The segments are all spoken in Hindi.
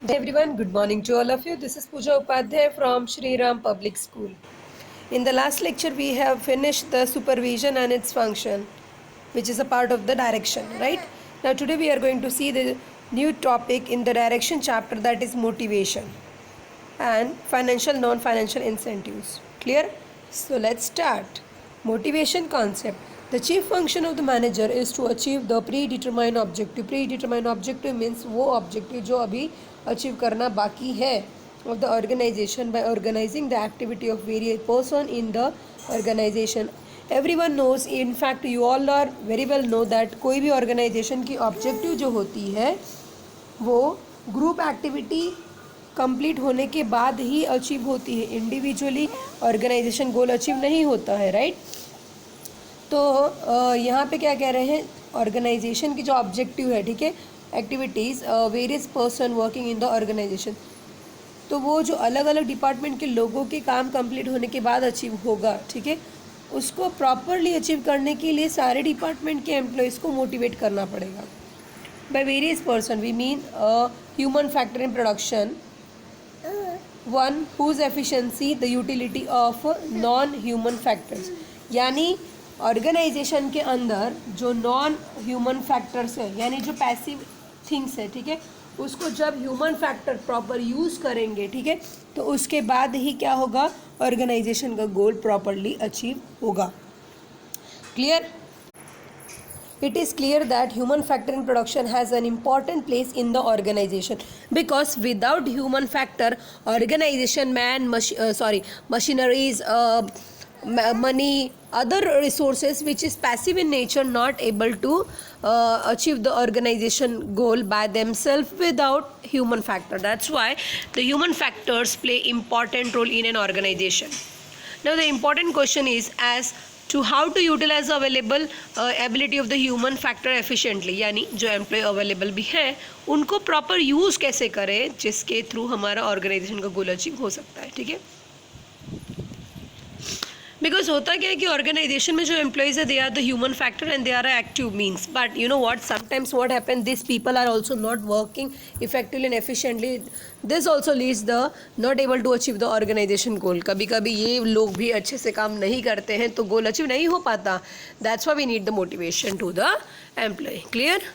Hey everyone, good morning to all of you. This is Pooja Upadhyay from Shri Ram Public School. In the last lecture, we have finished the supervision and its function, which is a part of the direction, right? Now, today we are going to see the new topic in the direction chapter, that is motivation and financial non-financial incentives. Clear? So let's start. Motivation concept. The chief function of the manager is to achieve the predetermined objective. Predetermined objective means वो objective जो अभी achieve करना बाकी है of the organization by organizing the activity of various person in the organization. Everyone knows, in fact you all are very well know that कोई भी organization की objective जो होती है वो group activity कंप्लीट होने के बाद ही अचीव होती है. इंडिविजुअली ऑर्गेनाइजेशन गोल अचीव नहीं होता है, राइट? तो यहाँ पे क्या कह रहे हैं, ऑर्गेनाइजेशन की जो ऑब्जेक्टिव है, ठीक है, activities various person working in the organisation, तो वो जो अलग अलग डिपार्टमेंट के लोगों के काम कंप्लीट होने के बाद अचीव होगा, ठीक है, उसको प्रॉपरली अचीव करने के लिए सारे डिपार्टमेंट के एम्प्लॉयज़ को मोटिवेट करना पड़ेगा. By various person we mean human factor in production, one whose efficiency the utility of non human factors. यानी ऑर्गेनाइजेशन के अंदर जो नॉन ह्यूमन फैक्टर्स है, यानी जो पैसिव थिंग्स है, ठीक है, उसको जब ह्यूमन फैक्टर प्रॉपर यूज़ करेंगे, ठीक है, तो उसके बाद ही क्या होगा, ऑर्गेनाइजेशन का गोल प्रॉपरली अचीव होगा. Clear? It is clear that human factor in production has an important place in the organization, because without human factor, organization, machineries, money, other resources which is passive in nature, not able to achieve the organization goal by themselves without human factor. That's why the human factors play important role in an organization. Now the important question is as to how to utilize the available ability of the human factor efficiently. यानी जो एम्प्लॉय अवेलेबल भी है उनको प्रॉपर यूज़ कैसे करें जिसके थ्रू हमारा ऑर्गेनाइजेशन का गोल अचीव हो सकता है, ठीक है. बिकॉज होता क्या है कि ऑर्गेनाइजेशन में जो एम्प्लॉयज़ है they are the human factor and they are active means, but you know what, sometimes what happen, this people are also not working effectively and efficiently. This also leads the not able to achieve the organisation goal. कभी कभी ये लोग भी अच्छे से काम नहीं करते हैं तो गोल अचीव नहीं हो पाता. That's why we need the motivation to the employ. Clear?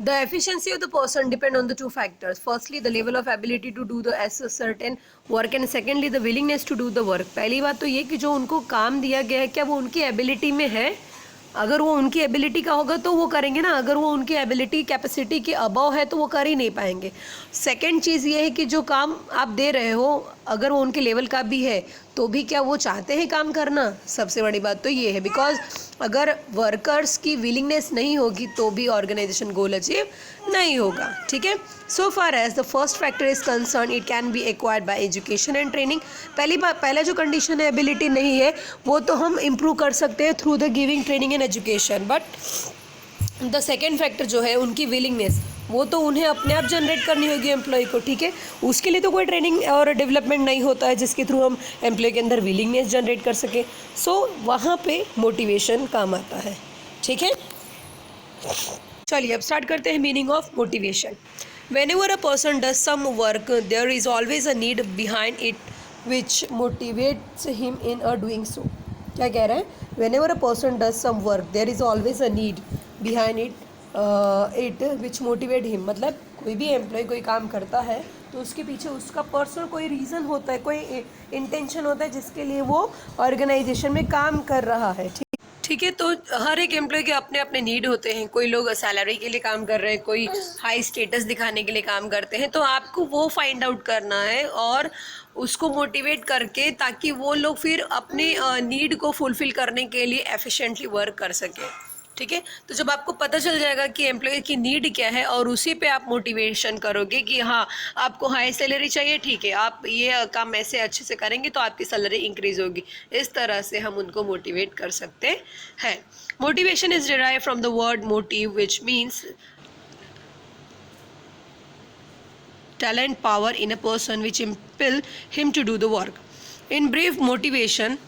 The efficiency of the person depend on the two factors. Firstly, the level of ability to do the certain work, and secondly, the willingness to do the work. पहली बात तो ये कि जो उनको काम दिया गया है क्या वो उनकी एबिलिटी में है. अगर वो उनकी एबिलिटी का होगा तो वो करेंगे ना, अगर वो उनकी एबिलिटी कैपेसिटी के अबव है तो वो कर ही नहीं पाएंगे. सेकंड चीज़ ये है कि जो काम आप दे रहे हो अगर वो उनके लेवल का भी है तो भी क्या वो चाहते हैं काम करना. सबसे बड़ी बात तो ये है, बिकॉज अगर वर्कर्स की विलिंगनेस नहीं होगी तो भी ऑर्गेनाइजेशन गोल अचीव नहीं होगा, ठीक है. So far as the first factor is concern, it can be acquired by education and training. पहला जो कंडीशन है एबिलिटी नहीं है वो तो हम इम्प्रूव कर सकते हैं through the giving training and education, but the second factor जो है उनकी विलिंगनेस वो तो उन्हें अपने आप जनरेट करनी होगी एम्प्लॉय को, ठीक है. उसके लिए तो कोई ट्रेनिंग और डेवलपमेंट नहीं होता है जिसके थ्रू हम एम्प्लॉय के अंदर विलिंगनेस जनरेट कर सकें. सो वहाँ पे मोटिवेशन काम आता है, ठीक है. चलिए अब स्टार्ट करते हैं meaning of motivation. Whenever a person does some work, there is always a need behind it which motivates him in doing so. क्या कह रहे हैं? Whenever a person does some work, there is always a need behind it which motivate him. मतलब कोई भी एम्प्लॉय कोई काम करता है तो उसके पीछे उसका पर्सनल कोई रीज़न होता है, कोई इंटेंशन होता है जिसके लिए वो ऑर्गेनाइजेशन में काम कर रहा है, ठीक है. तो हर एक एम्प्लॉय के अपने अपने नीड होते हैं. कोई लोग सैलरी के लिए काम कर रहे हैं, कोई हाई स्टेटस दिखाने के लिए काम करते हैं. तो आपको वो फाइंड आउट करना है और उसको मोटिवेट करके ताकि वो लोग फिर अपने नीड को फुलफ़िल करने के लिए एफिशिएंटली वर्क कर सकें, ठीक है. तो जब आपको पता चल जाएगा कि एम्प्लॉय की नीड क्या है और उसी पे आप मोटिवेशन करोगे कि हाँ आपको हाई सैलरी चाहिए, ठीक है, आप ये काम ऐसे अच्छे से करेंगे तो आपकी सैलरी इंक्रीज होगी. इस तरह से हम उनको मोटिवेट कर सकते हैं. Motivation is derive from the word motive which means talent, power in a person which impel him to do the work. In brief, motivation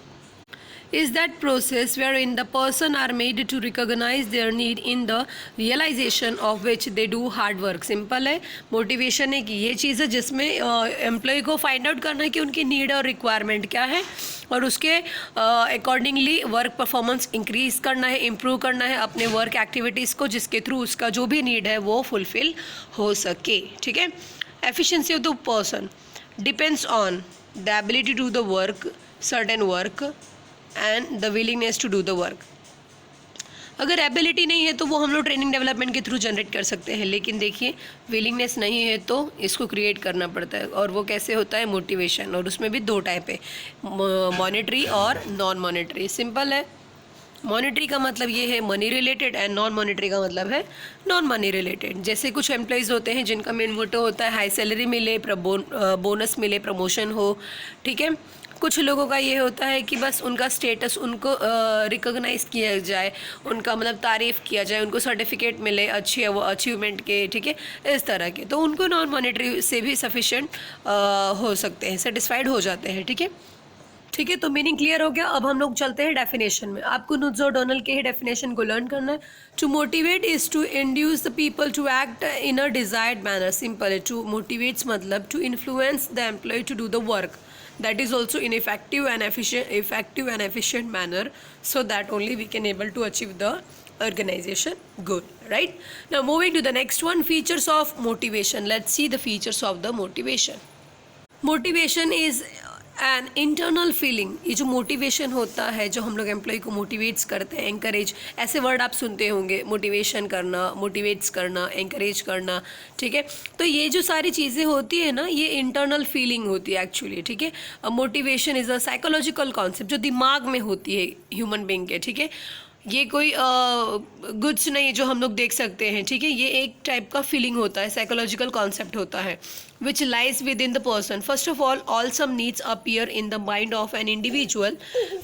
is that process wherein the person are made to recognize their need in the realization of which they do hard work. Simple है, मोटिवेशन एक ये चीज़ है जिसमें एम्प्लॉय को फाइंड आउट करना है कि उनकी नीड और रिक्वायरमेंट क्या है और उसके अकॉर्डिंगली वर्क परफॉर्मेंस इंक्रीज करना है, इम्प्रूव करना है अपने वर्क एक्टिविटीज़ को, जिसके थ्रू उसका जो भी नीड है वो फुलफिल हो सके. ठीक है. Efficiency of the person depends on the ability to the work certain work and the willingness to do the work. अगर एबिलिटी नहीं है तो वो हम लोग ट्रेनिंग डेवलपमेंट के थ्रू जनरेट कर सकते हैं, लेकिन देखिए विलिंगनेस नहीं है तो इसको क्रिएट करना पड़ता है. और वो कैसे होता है? मोटिवेशन. और उसमें भी दो टाइप है, मॉनेटरी और नॉन मॉनेटरी. सिंपल है, मॉनेटरी का मतलब ये है money related and non monetary का मतलब है नॉन मनी रिलेटेड. जैसे कुछ एम्प्लॉयज़ होते हैं जिनका मेन मोटो होता है हाई सैलरी मिले, बोनस मिले, प्रमोशन हो. ठीक है. कुछ लोगों का ये होता है कि बस उनका स्टेटस उनको रिकॉग्नाइज किया जाए, उनका मतलब तारीफ़ किया जाए, उनको सर्टिफिकेट मिले अच्छी वो अचीवमेंट के. ठीक है. इस तरह के तो उनको नॉन मॉनेटरी से भी सफिशेंट हो सकते हैं, सेटिस्फाइड हो जाते हैं. ठीक है. ठीक है. तो मीनिंग क्लियर हो गया. अब हम लोग चलते हैं डेफिनेशन में. आपको नुट्स और डोनल के ही डेफिनेशन को लर्न करना है. To motivate is to induce the people to act in a desired manner. Simple है. टू मोटिवेट्स मतलब to influence the employ to do the work that is also in effective and efficient manner, so that only we can able to achieve the organization goal. Right. Now moving to the next one, features of motivation. Let's see the features of the motivation. Motivation is an internal feeling. ये जो मोटिवेशन होता है, जो हम लोग एम्प्लॉय को मोटिवेट्स करते हैं, एंकरेज, ऐसे वर्ड आप सुनते होंगे, मोटिवेशन करना, मोटिवेट्स करना, एंकरेज करना. ठीक है. तो ये जो सारी चीज़ें होती है ना, ये इंटरनल फीलिंग होती है एक्चुअली. ठीक है. Motivation is a psychological concept जो दिमाग में होती है ह्यूमन बीइंग के. ठीक है. ये कोई गुड्स नहीं जो हम लोग देख सकते हैं. ठीक है. ये एक टाइप का फीलिंग होता है, साइकोलॉजिकल कॉन्सेप्ट होता है, which lies within the person. First of all some needs appear in the mind of an individual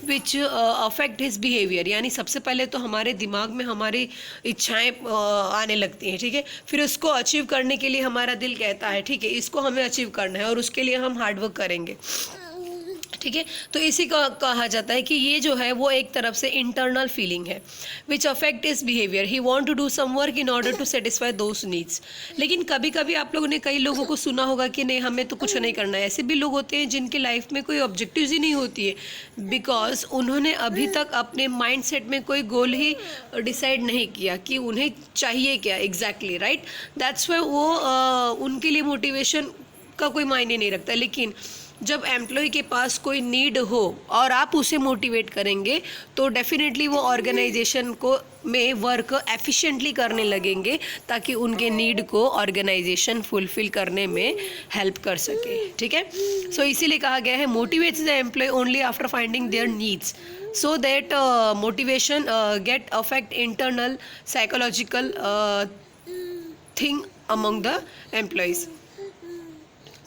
which affect his behaviour. यानी सबसे पहले तो हमारे दिमाग में हमारी इच्छाएं आने लगती हैं. ठीक है. फिर उसको अचीव करने के लिए हमारा दिल कहता है ठीक है इसको हमें अचीव करना है और उसके लिए हम हार्डवर्क करेंगे. ठीक है. तो इसी का कहा जाता है कि ये जो है वो एक तरफ से इंटरनल फीलिंग है which affect his behaviour. He want to do some work in order to satisfy those needs. लेकिन कभी कभी आप लोगों ने कई लोगों को सुना होगा कि नहीं हमें तो कुछ नहीं करना है. ऐसे भी लोग होते हैं जिनकी लाइफ में कोई ऑब्जेक्टिव्स ही नहीं होती है, बिकॉज उन्होंने अभी तक अपने माइंड सेट में कोई गोल ही डिसाइड नहीं किया कि उन्हें चाहिए क्या एग्जैक्टली. राइट. दैट्स वाई वो उनके लिए मोटिवेशन का कोई मायने नहीं रखता. लेकिन जब एम्प्लॉय के पास कोई नीड हो और आप उसे मोटिवेट करेंगे तो डेफिनेटली वो ऑर्गेनाइजेशन को में वर्क एफिशिएंटली करने लगेंगे ताकि उनके नीड को ऑर्गेनाइजेशन फुलफिल करने में हेल्प कर सके. ठीक है. सो इसीलिए कहा गया है motivates the employ only after finding their needs, so that motivation get affect internal psychological thing among the employees.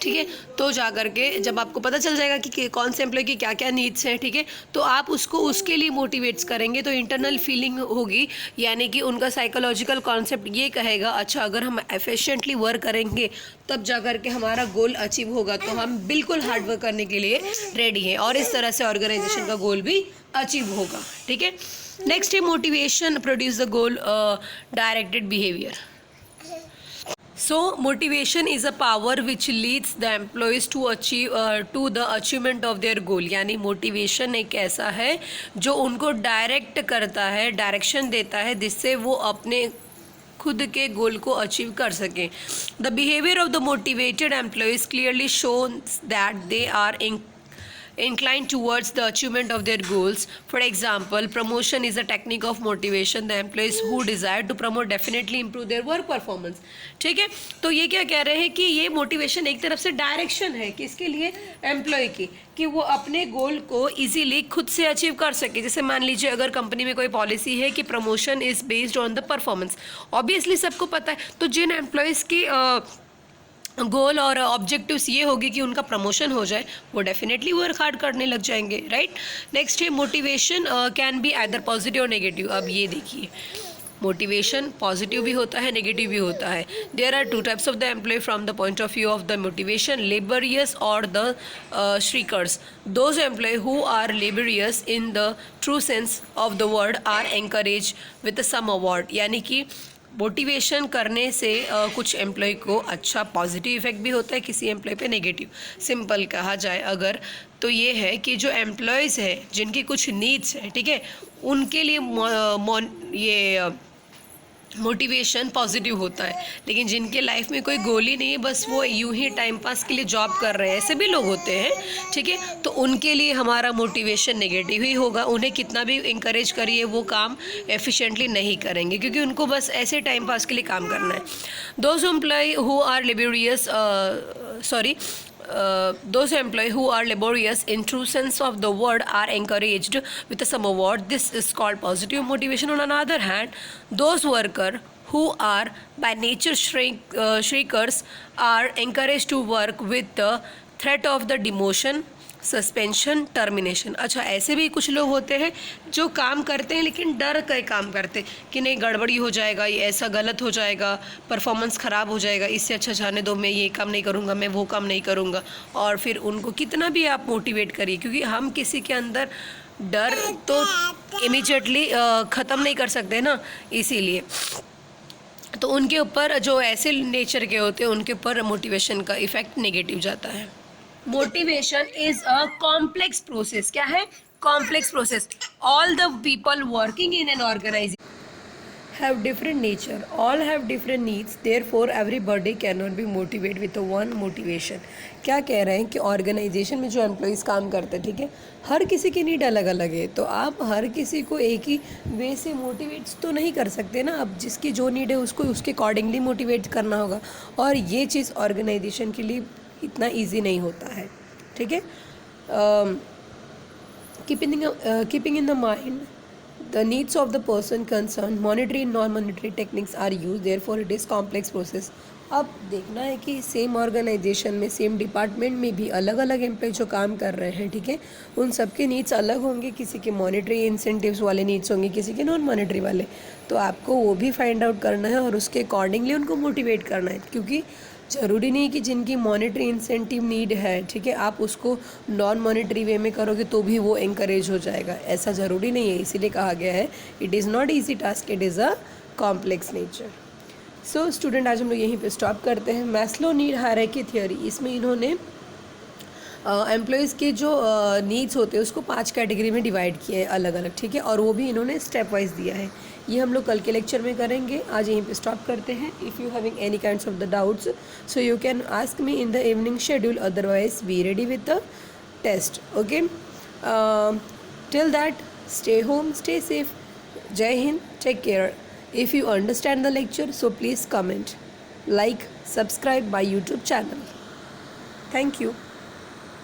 ठीक है. तो जा करके जब आपको पता चल जाएगा कि कौन से एम्प्लॉय की क्या क्या नीड्स हैं, ठीक है, तो आप उसको उसके लिए मोटिवेट्स करेंगे तो इंटरनल फीलिंग होगी. यानी कि उनका साइकोलॉजिकल कॉन्सेप्ट ये कहेगा अच्छा अगर हम एफिशिएंटली वर्क करेंगे तब जा करके हमारा गोल अचीव होगा, तो हम बिल्कुल हार्ड वर्क करने के लिए रेडी हैं और इस तरह से ऑर्गेनाइजेशन का गोल भी अचीव होगा. ठीक है. नेक्स्ट है motivation produce the goal directed behaviour. So motivation is a power which leads the employees to achieve to the achievement of their goal. यानी मोटिवेशन एक ऐसा है जो उनको डायरेक्ट करता है, डायरेक्शन देता है जिससे वो अपने खुद के गोल को अचीव कर सकें. The behaviour of the motivated employees clearly shows that they are inclined towards the achievement of their goals. For example, promotion is a technique of motivation. The employees who desire to promote definitely improve their work performance. ठीक है. तो ये क्या कह रहे हैं कि ये मोटिवेशन एक तरफ से डायरेक्शन है किसके लिए, एम्प्लॉय की, कि वो अपने गोल को इजीली खुद से अचीव कर सके. जैसे मान लीजिए अगर कंपनी में कोई पॉलिसी है कि promotion is based on the performance, obviously सबको पता है, तो जिन एम्प्लॉयज़ की गोल और ऑब्जेक्टिव्स ये होगी कि उनका प्रमोशन हो जाए, वो डेफिनेटली वर्क हार्ड करने लग जाएंगे. राइट. नेक्स्ट है motivation can be either positive और नेगेटिव. अब ये देखिए मोटिवेशन पॉजिटिव भी होता है, नेगेटिव भी होता है. There are two types of the employ from the point of view of the motivation, laborious और the shirkers. Those employ who are laborious in the true sense of the word are encourage with some award. यानी कि मोटिवेशन करने से कुछ एम्प्लॉय को अच्छा पॉजिटिव इफेक्ट भी होता है, किसी एम्प्लॉय पे नेगेटिव. सिंपल कहा जाए अगर तो ये है कि जो एम्प्लॉयज़ है जिनकी कुछ नीड्स है, ठीक है, उनके लिए ये मोटिवेशन पॉजिटिव होता है. लेकिन जिनके लाइफ में कोई गोल ही नहीं है, बस वो यूं ही टाइम पास के लिए जॉब कर रहे हैं, ऐसे भी लोग होते हैं, ठीक है, तो उनके लिए हमारा मोटिवेशन नेगेटिव ही होगा. उन्हें कितना भी इंकरेज करिए वो काम एफिशिएंटली नहीं करेंगे, क्योंकि उनको बस ऐसे टाइम पास के लिए काम करना है. Those employ who are laborious those employees who are laborious in true sense of the word are encouraged with some award. This is called positive motivation. On another hand, those workers who are by nature shriekers are encouraged to work with the threat of the demotion, suspension, termination. अच्छा, ऐसे भी कुछ लोग होते हैं जो काम करते हैं लेकिन डर के काम करते हैं कि नहीं गड़बड़ी हो जाएगा, ये ऐसा गलत हो जाएगा, परफॉर्मेंस ख़राब हो जाएगा, इससे अच्छा जाने दो, मैं ये काम नहीं करूँगा, मैं वो काम नहीं करूँगा. और फिर उनको कितना भी आप मोटिवेट करिए, क्योंकि हम किसी के अंदर डर तो इमीडिएटली ख़त्म नहीं कर सकते ना, इसीलिए तो उनके ऊपर जो ऐसे नेचर के होते हैं उनके ऊपर मोटिवेशन का इफ़ेक्ट नेगेटिव जाता है. Motivation is a complex process. क्या है? Complex process. All the people working in an organisation have different nature, all have different needs, therefore everybody cannot be motivated with one motivation. क्या कह रहे हैं कि ऑर्गेनाइजेशन में जो एम्प्लॉयज़ काम करते हैं, ठीक है, हर किसी की नीड अलग अलग है, तो आप हर किसी को एक ही वे से मोटिवेट तो नहीं कर सकते ना. अब जिसकी जो नीड है उसको उसके अकॉर्डिंगली मोटिवेट करना होगा, और ये चीज़ ऑर्गेनाइजेशन के लिए इतना ईजी नहीं होता है, ठीक है. Keeping in the mind the needs of the person concerned, monetary and non-monetary techniques are used, therefore it is complex process. अब देखना है कि सेम ऑर्गेनाइजेशन में, सेम डिपार्टमेंट में भी अलग अलग एम्प्लॉय जो काम कर रहे हैं, ठीक है, उन सबके नीड्स अलग होंगे. किसी के मॉनेटरी इंसेंटिव्स वाले नीड्स होंगे, किसी के नॉन मॉनेटरी वाले. तो आपको वो भी फाइंड आउट करना है और उसके अकॉर्डिंगली उनको मोटिवेट करना है, क्योंकि ज़रूरी नहीं कि जिनकी मॉनेटरी इंसेंटिव नीड है, ठीक है, आप उसको नॉन मॉनेटरी वे में करोगे तो भी वो इंकरेज हो जाएगा, ऐसा ज़रूरी नहीं है. इसीलिए कहा गया है it is not easy task, it is a complex nature. So student, आज हम लोग यहीं पे स्टॉप करते हैं. मैस्लो नीड हायरार्की थियोरी, इसमें इन्होंने एम्प्लॉयज़ के जो नीड्स होते हैं उसको 5 कैटेगरी में डिवाइड किया है अलग अलग, ठीक है, और वो भी इन्होंने स्टेप वाइज दिया है. ये हम लोग कल के लेक्चर में करेंगे. आज यहीं पे स्टॉप करते हैं. If you having any kinds of the doubts so you can ask me in the evening schedule, otherwise be ready with the test. Okay, till that stay home, stay safe. Jai Hind, take care. If you understand the lecture so please comment, like, subscribe my YouTube channel. Thank you.